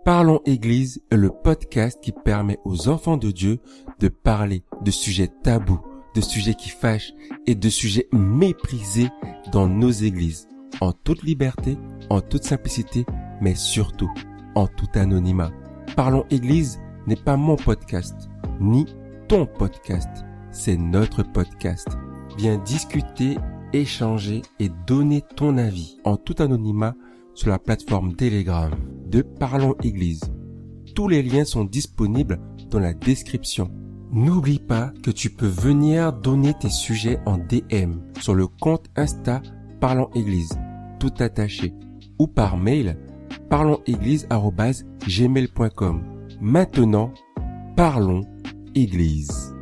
Parlons Église est le podcast qui permet aux enfants de Dieu de parler de sujets tabous, de sujets qui fâchent et de sujets méprisés dans nos églises, en toute liberté, en toute simplicité, mais surtout en tout anonymat. Parlons Église n'est pas mon podcast, ni ton podcast, c'est notre podcast. Viens discuter, échanger et donner ton avis en tout anonymat sur la plateforme Telegram de Parlons Église. Tous les liens sont disponibles dans la description. N'oublie pas que tu peux venir donner tes sujets en DM sur le compte Insta Parlons Église, tout attaché, ou par mail parlonséglise@gmail.com. Maintenant, Parlons Église.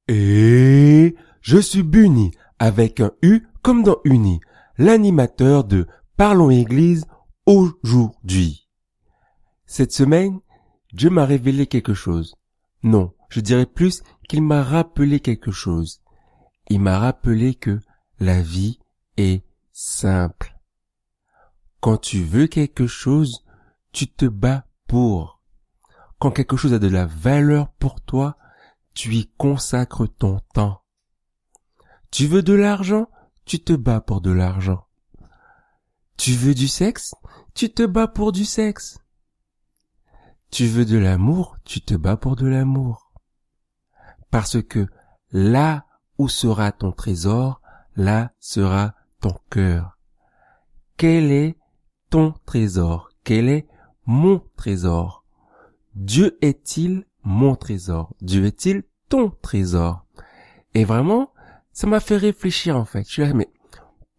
Et je suis Bunny, avec un U comme dans Uni, l'animateur de Parlons Église aujourd'hui. Cette semaine, Dieu m'a révélé quelque chose. Non, je dirais plus qu'il m'a rappelé quelque chose. Il m'a rappelé que la vie est simple. Quand tu veux quelque chose, tu te bats pour. Quand quelque chose a de la valeur pour toi, tu y consacres ton temps. Tu veux de l'argent, tu te bats pour de l'argent. Tu veux du sexe, tu te bats pour du sexe. Tu veux de l'amour, tu te bats pour de l'amour. Parce que là où sera ton trésor, là sera ton cœur. Quel est ton trésor? Quel est mon trésor? Dieu est-il mon trésor? Dieu est-il ton trésor? Et vraiment, ça m'a fait réfléchir en fait. Je suis là, mais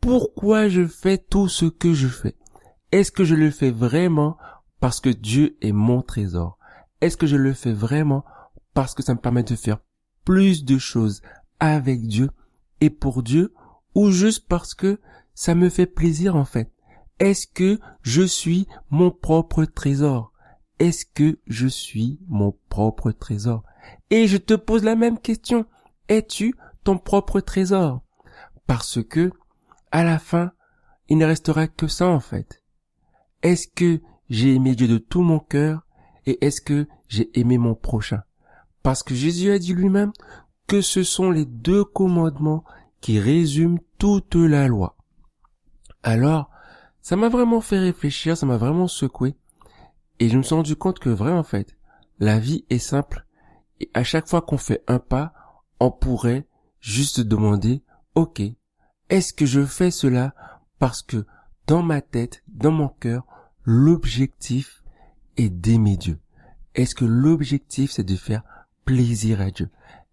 pourquoi je fais tout ce que je fais? Est-ce que je le fais vraiment parce que Dieu est mon trésor? Est-ce que je le fais vraiment parce que ça me permet de faire plus de choses avec Dieu et pour Dieu, ou juste parce que ça me fait plaisir en fait? Est-ce que je suis mon propre trésor? Est-ce que je suis mon propre trésor? Et je te pose la même question. Es-tu ton propre trésor? Parce que, à la fin, il ne restera que ça en fait. Est-ce que j'ai aimé Dieu de tout mon cœur et est-ce que j'ai aimé mon prochain? Parce que Jésus a dit lui-même que ce sont les deux commandements qui résument toute la loi. Alors, ça m'a vraiment fait réfléchir, ça m'a vraiment secoué et je me suis rendu compte que vraiment en fait, la vie est simple et à chaque fois qu'on fait un pas, on pourrait juste demander, ok, est-ce que je fais cela parce que dans ma tête, dans mon cœur, l'objectif est d'aimer Dieu? Est-ce que l'objectif c'est de faire plaisir à Dieu?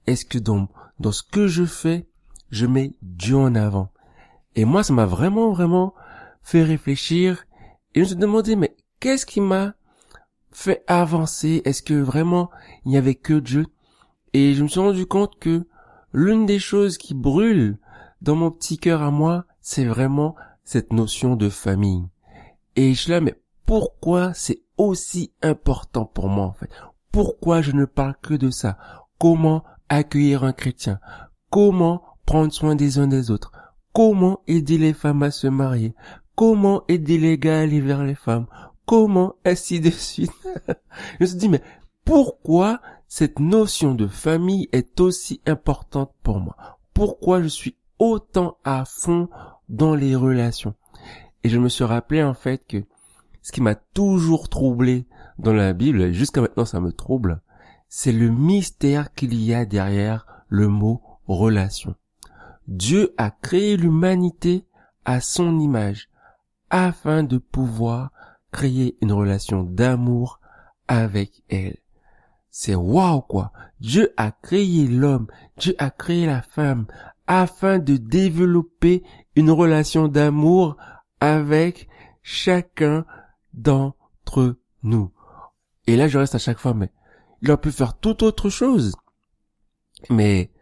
Est-ce que dans ce que je fais, je mets Dieu en avant? Et moi, ça m'a vraiment fait réfléchir et je me suis demandé, mais qu'est-ce qui m'a fait avancer? Est-ce que vraiment il n'y avait que Dieu? Et je me suis rendu compte que l'une des choses qui brûle dans mon petit cœur à moi, c'est vraiment cette notion de famille. Et je suis là, mais pourquoi c'est aussi important pour moi en fait? Pourquoi je ne parle que de ça? Comment accueillir un chrétien? Comment prendre soin des uns des autres? Comment aider les femmes à se marier? Comment aider les gars à aller vers les femmes? Comment ainsi de suite? Je me suis dit, mais pourquoi cette notion de famille est aussi importante pour moi? Pourquoi je suis autant à fond dans les relations? Et je me suis rappelé en fait que ce qui m'a toujours troublé dans la Bible, et jusqu'à maintenant ça me trouble, c'est le mystère qu'il y a derrière le mot relation. Dieu a créé l'humanité à son image afin de pouvoir créer une relation d'amour avec elle. C'est waouh quoi. Dieu a créé l'homme, Dieu a créé la femme afin de développer une relation d'amour avec chacun d'entre nous. Et là je reste à chaque fois, mais il aurait pu faire toute autre chose. Mais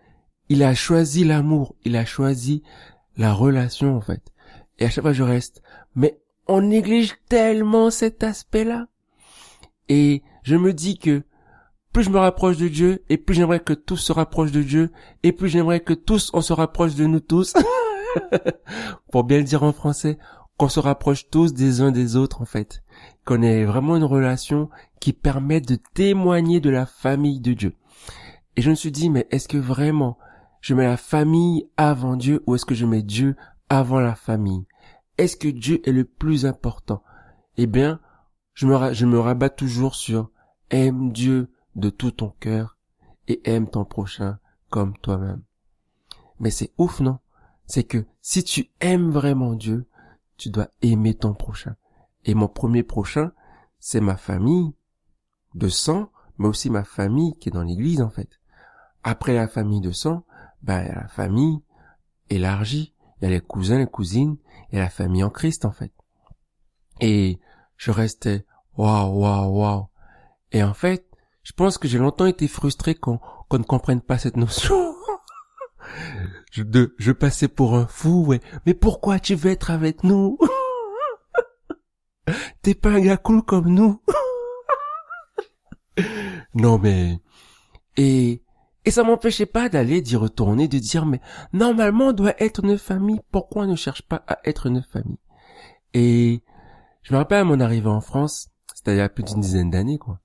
il a choisi l'amour, il a choisi la relation en fait. Et à chaque fois je reste, mais on néglige tellement cet aspect-là. Et je me dis que plus je me rapproche de Dieu, et plus j'aimerais que tous se rapprochent de Dieu, et plus j'aimerais que tous on se rapproche de nous tous. Pour bien le dire en français, qu'on se rapproche tous des uns des autres, en fait. Qu'on ait vraiment une relation qui permette de témoigner de la famille de Dieu. Et je me suis dit, mais est-ce que vraiment je mets la famille avant Dieu ou est-ce que je mets Dieu avant la famille? Est-ce que Dieu est le plus important? Eh bien, je me rabats toujours sur aime Dieu de tout ton cœur et aime ton prochain comme toi-même. Mais c'est ouf, non? C'est que si tu aimes vraiment Dieu, tu dois aimer ton prochain. Et mon premier prochain, c'est ma famille de sang, mais aussi ma famille qui est dans l'église, en fait. Après la famille de sang, il y a la famille élargie, il y a les cousins, les cousines, et la famille en Christ, en fait. Et je restais, waouh. Et en fait, je pense que j'ai longtemps été frustré qu'on ne comprenne pas cette notion. Je passais pour un fou, ouais. Mais pourquoi tu veux être avec nous? T'es pas un gars cool comme nous. Non, mais... Et ça m'empêchait pas d'aller, d'y retourner, de dire, mais normalement on doit être une famille, pourquoi on ne cherche pas à être une famille? Et je me rappelle à mon arrivée en France, c'était il y a plus d'une dizaine d'années, quoi.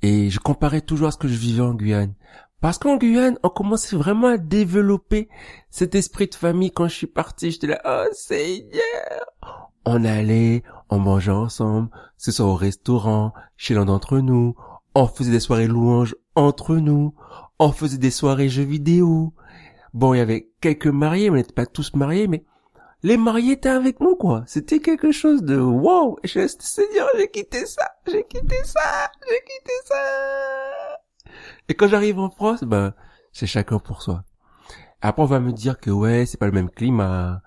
Et je comparais toujours à ce que je vivais en Guyane. Parce qu'en Guyane, on commençait vraiment à développer cet esprit de famille. Quand je suis parti, j'étais là, oh Seigneur! On allait, on mangeait ensemble, ce soit au restaurant, chez l'un d'entre nous, on faisait des soirées louanges entre nous, on faisait des soirées jeux vidéo. Bon, il y avait quelques mariés, mais on n'était pas tous mariés, mais les mariés étaient avec nous, quoi. C'était quelque chose de wow. Et je me suis dit, Seigneur, j'ai quitté ça. Et quand j'arrive en France, c'est chacun pour soi. Après, on va me dire que ouais, c'est pas le même climat,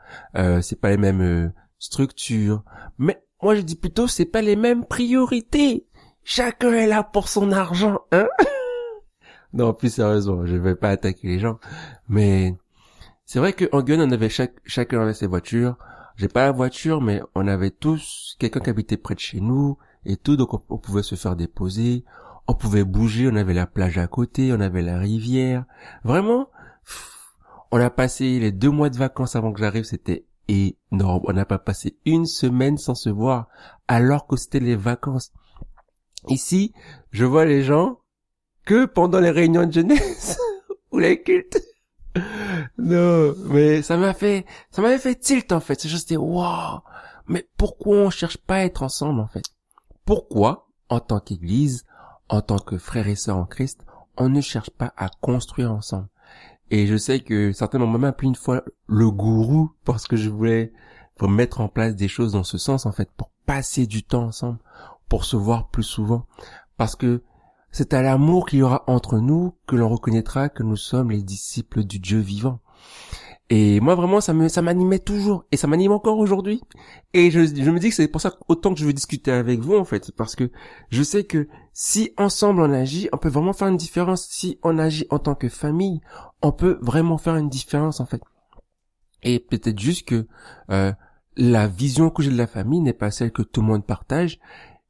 c'est pas les mêmes structures. Mais moi, je dis plutôt, c'est pas les mêmes priorités. Chacun est là pour son argent, hein. Non, plus sérieusement, je vais pas attaquer les gens. Mais c'est vrai qu'en Guyane, on avait chacun avait ses voitures. J'ai pas la voiture, mais on avait tous quelqu'un qui habitait près de chez nous et tout, donc on pouvait se faire déposer. On pouvait bouger, on avait la plage à côté, on avait la rivière. Vraiment, on a passé les 2 mois de vacances avant que j'arrive, c'était énorme. On n'a pas passé une semaine sans se voir, alors que c'était les vacances. Ici, je vois les gens que pendant les réunions de jeunesse ou les cultes. Non, mais ça m'avait fait tilt, en fait. C'est juste, waouh. Mais pourquoi on cherche pas à être ensemble, en fait? Pourquoi, en tant qu'église, en tant que frères et sœurs en Christ, on ne cherche pas à construire ensemble? Et je sais que certainement m'ont même appelé une fois le gourou parce que je voulais pour mettre en place des choses dans ce sens, en fait, pour passer du temps ensemble, pour se voir plus souvent. Parce que c'est à l'amour qu'il y aura entre nous que l'on reconnaîtra que nous sommes les disciples du Dieu vivant. Et moi, vraiment, ça m'animait toujours. Et ça m'anime encore aujourd'hui. Et je me dis que c'est pour ça autant que je veux discuter avec vous, en fait. Parce que je sais que si ensemble on agit, on peut vraiment faire une différence. Si on agit en tant que famille, on peut vraiment faire une différence, en fait. Et peut-être juste que la vision que j'ai de la famille n'est pas celle que tout le monde partage.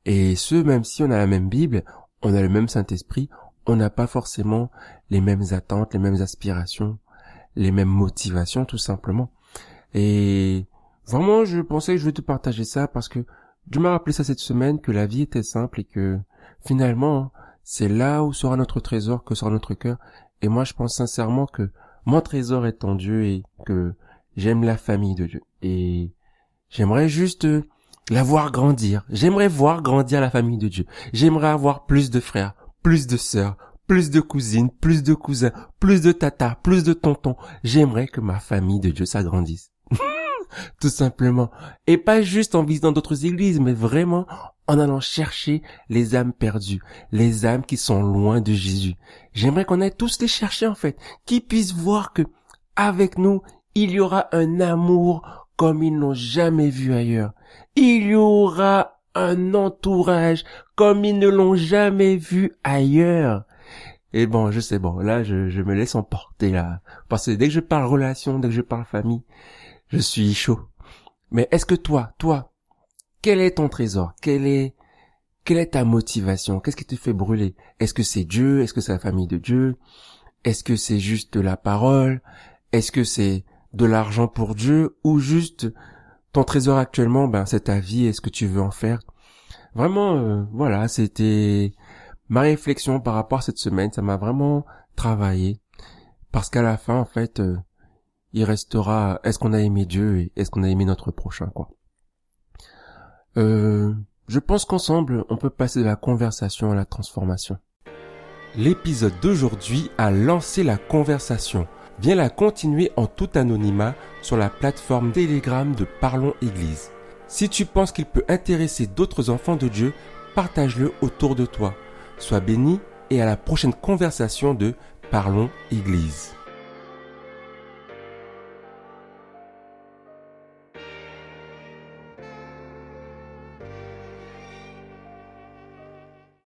Et même si on a la même Bible, on a le même Saint-Esprit, on n'a pas forcément les mêmes attentes, les mêmes aspirations, les mêmes motivations, tout simplement. Et vraiment, je pensais que je voulais te partager ça parce que Dieu m'a rappelé ça cette semaine, que la vie était simple et que finalement, c'est là où sera notre trésor, que sera notre cœur. Et moi, je pense sincèrement que mon trésor est en Dieu et que j'aime la famille de Dieu. Et j'aimerais juste la voir grandir. J'aimerais voir grandir la famille de Dieu. J'aimerais avoir plus de frères, plus de sœurs, plus de cousines, plus de cousins, plus de tatas, plus de tontons. J'aimerais que ma famille de Dieu s'agrandisse. Tout simplement. Et pas juste en visitant d'autres églises, mais vraiment en allant chercher les âmes perdues, les âmes qui sont loin de Jésus. J'aimerais qu'on aille tous les chercher, en fait, qu'ils puissent voir que avec nous, il y aura un amour comme ils n'ont jamais vu ailleurs. Il y aura un entourage comme ils ne l'ont jamais vu ailleurs. Et bon, je sais, là, je me laisse emporter, là. Parce que dès que je parle relation, dès que je parle famille, je suis chaud. Mais est-ce que toi, quel est ton trésor? Quelle est ta motivation? Qu'est-ce qui te fait brûler? Est-ce que c'est Dieu? Est-ce que c'est la famille de Dieu? Est-ce que c'est juste de la parole? Est-ce que c'est de l'argent pour Dieu? Ou juste ton trésor actuellement, c'est ta vie et ce que tu veux en faire. Vraiment, voilà, c'était ma réflexion par rapport à cette semaine. Ça m'a vraiment travaillé. Parce qu'à la fin, en fait, il restera est-ce qu'on a aimé Dieu et est-ce qu'on a aimé notre prochain, quoi. Je pense qu'ensemble, on peut passer de la conversation à la transformation. L'épisode d'aujourd'hui a lancé la conversation. Viens la continuer en tout anonymat sur la plateforme Telegram de Parlons Église. Si tu penses qu'il peut intéresser d'autres enfants de Dieu, partage-le autour de toi. Sois béni et à la prochaine conversation de Parlons Église.